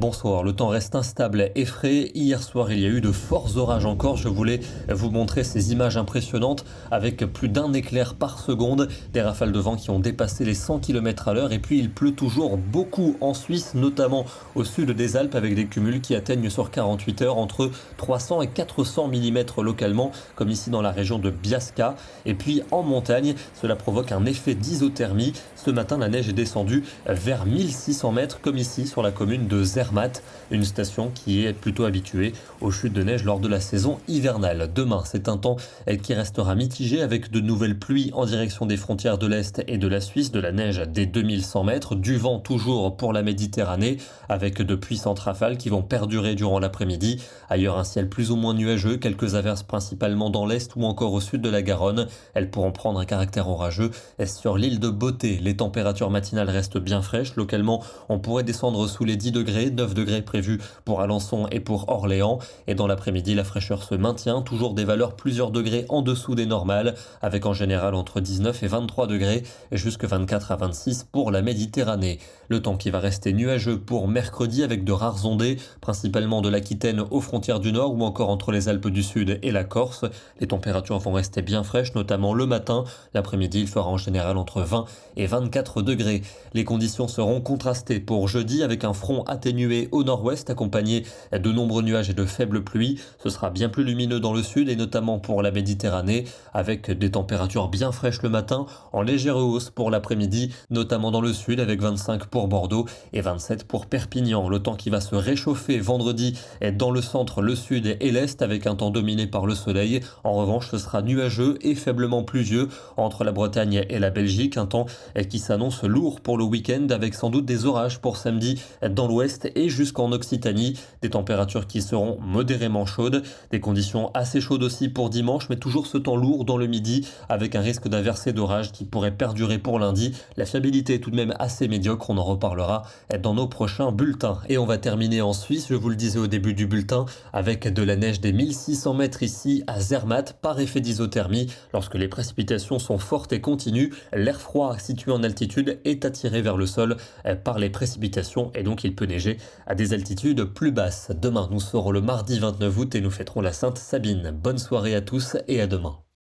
Bonsoir, le temps reste instable et frais. Hier soir, il y a eu de forts orages encore. Je voulais vous montrer ces images impressionnantes avec plus d'un éclair par seconde, des rafales de vent qui ont dépassé les 100 km à l'heure. Et puis, il pleut toujours beaucoup en Suisse, notamment au sud des Alpes, avec des cumuls qui atteignent sur 48 heures entre 300 et 400 mm localement, comme ici dans la région de Biasca. Et puis, en montagne, cela provoque un effet d'isothermie. Ce matin, la neige est descendue vers 1600 mètres, comme ici sur la commune de Zermatt, une station qui est plutôt habituée aux chutes de neige lors de la saison hivernale. Demain, c'est un temps qui restera mitigé avec de nouvelles pluies en direction des frontières de l'Est et de la Suisse, de la neige dès 2100 mètres, du vent toujours pour la Méditerranée avec de puissantes rafales qui vont perdurer durant l'après-midi. Ailleurs, un ciel plus ou moins nuageux, quelques averses principalement dans l'Est ou encore au sud de la Garonne. Elles pourront prendre un caractère orageux sur l'île de Beauté. Les températures matinales restent bien fraîches. Localement, on pourrait descendre sous les 10 degrés, 9 degrés prévus pour Alençon et pour Orléans. Et dans l'après-midi, la fraîcheur se maintient, toujours des valeurs plusieurs degrés en dessous des normales, avec en général entre 19 et 23 degrés, et jusque 24 à 26 pour la Méditerranée. Le temps qui va rester nuageux pour mercredi avec de rares ondées, principalement de l'Aquitaine aux frontières du Nord ou encore entre les Alpes du Sud et la Corse. Les températures vont rester bien fraîches, notamment le matin. L'après-midi, il fera en général entre 20 et 24 degrés. Les conditions seront contrastées pour jeudi avec un front atténué au nord-ouest accompagné de nombreux nuages et de faibles pluies. Ce sera bien plus lumineux dans le sud et notamment pour la Méditerranée avec des températures bien fraîches le matin en légère hausse pour l'après-midi, notamment dans le sud avec 25 pour Bordeaux et 27 pour Perpignan. Le temps qui va se réchauffer vendredi est dans le centre, le sud et l'est avec un temps dominé par le soleil. En revanche, ce sera nuageux et faiblement pluvieux entre la Bretagne et la Belgique. Un temps qui s'annonce lourd pour le week-end avec sans doute des orages pour samedi dans l'ouest et jusqu'en Occitanie. Des températures qui seront modérément chaudes. Des conditions assez chaudes aussi pour dimanche, mais toujours ce temps lourd dans le midi avec un risque d'averse et d'orage qui pourrait perdurer pour lundi. La fiabilité est tout de même assez médiocre. On en reparlera dans nos prochains bulletins. Et on va terminer en Suisse, je vous le disais au début du bulletin, avec de la neige des 1600 mètres ici à Zermatt par effet d'isothermie. Lorsque les précipitations sont fortes et continues, l'air froid situé en altitude est attiré vers le sol par les précipitations et donc il peut neiger à des altitudes plus basses. Demain, nous serons le mardi 29 août et nous fêterons la Sainte Sabine. Bonne soirée à tous et à demain.